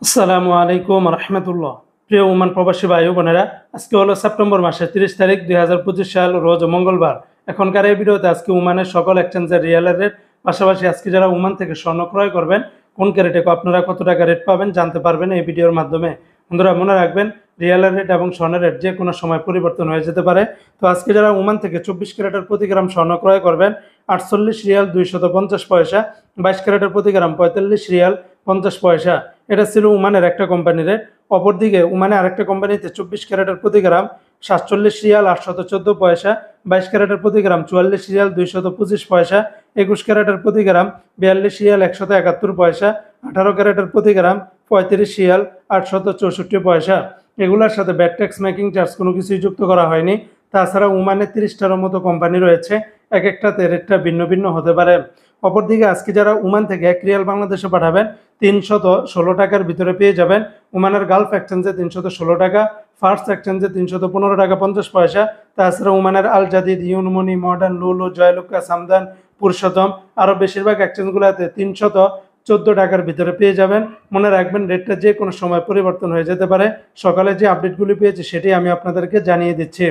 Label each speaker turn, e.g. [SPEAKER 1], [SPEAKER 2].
[SPEAKER 1] আসসালামু আলাইকুম রহমতুল্লাহ। প্রিয় ওমান প্রবাসী ভাই ও বোনেরা, আজকে হলো সেপ্টেম্বর মাসের 30 তারিখ 2025 সাল, রোজ মঙ্গলবার। এখনকার এই ভিডিওতে আজকে ওমানের সকল এক্সচেঞ্জের রিয়ালের রেট, পাশাপাশি আজকে যারা ওমান থেকে স্বর্ণ ক্রয় করবেন কোন ক্যারেটে আপনারা কত টাকা রেট পাবেন জানতে পারবেন এই ভিডিওর মাধ্যমে। বন্ধুরা মনে রাখবেন, রিয়ালের রেট এবং স্বর্ণের রেট যে কোনো সময় পরিবর্তন হয়ে যেতে পারে। তো আজকে যারা ওমান থেকে 24 ক্যারেটের প্রতি গ্রাম স্বর্ণ ক্রয় করবেন 48 রিয়াল 250 পয়সা, 22 ক্যারেটের প্রতি গ্রাম 45 রিয়াল 50 পয়সা। এটা ছিল ওমানের একটা কোম্পানির। অপরদিকে ওমানে আরেকটা কোম্পানিতে 24 ক্যারেটের প্রতি গ্রাম 47 রিয়াল 814 পয়সা, 22 ক্যারেটের প্রতি গ্রাম 44 রিয়াল 225 পয়সা, 21 ক্যারেটের প্রতি গ্রাম 42 রিয়াল 171 পয়সা, 18 ক্যারেটের প্রতি গ্রাম 35 রিয়াল 864 পয়সা। এগুলোর সাথে ব্যাট ট্যাক্স মেকিং চার্জ কোনো কিছুই যুক্ত করা হয়নি। তাছাড়া ওমানে 30টার মতো কোম্পানি রয়েছে, এক একটাতে রেটটা ভিন্ন ভিন্ন হতে পারে। অপরদিকে আজকে যারা ওমান থেকে 1 রিয়াল বাংলাদেশে পাঠাবেন 316 টাকার ভিতরে পেয়ে যাবেন। ওমানের গালফ এক্সচেঞ্জে 316 টাকা, ফার্স্ট এক্সচেঞ্জে 315 টাকা 50 পয়সা। তাছাড়া ওমানের আল জাদিদ, ইউনমনি, মডার্ন, লুলু, জয়লুকা, সামদান, পুরুষোত্তম আরও বেশিরভাগ এক্সচেঞ্জগুলোতে 314 টাকার ভিতরে পেয়ে যাবেন। মনে রাখবেন, রেটটা যে কোনো সময় পরিবর্তন হয়ে যেতে পারে। সকালে যে আপডেটগুলি পেয়েছি সেটি আমি আপনাদেরকে জানিয়ে দিচ্ছি।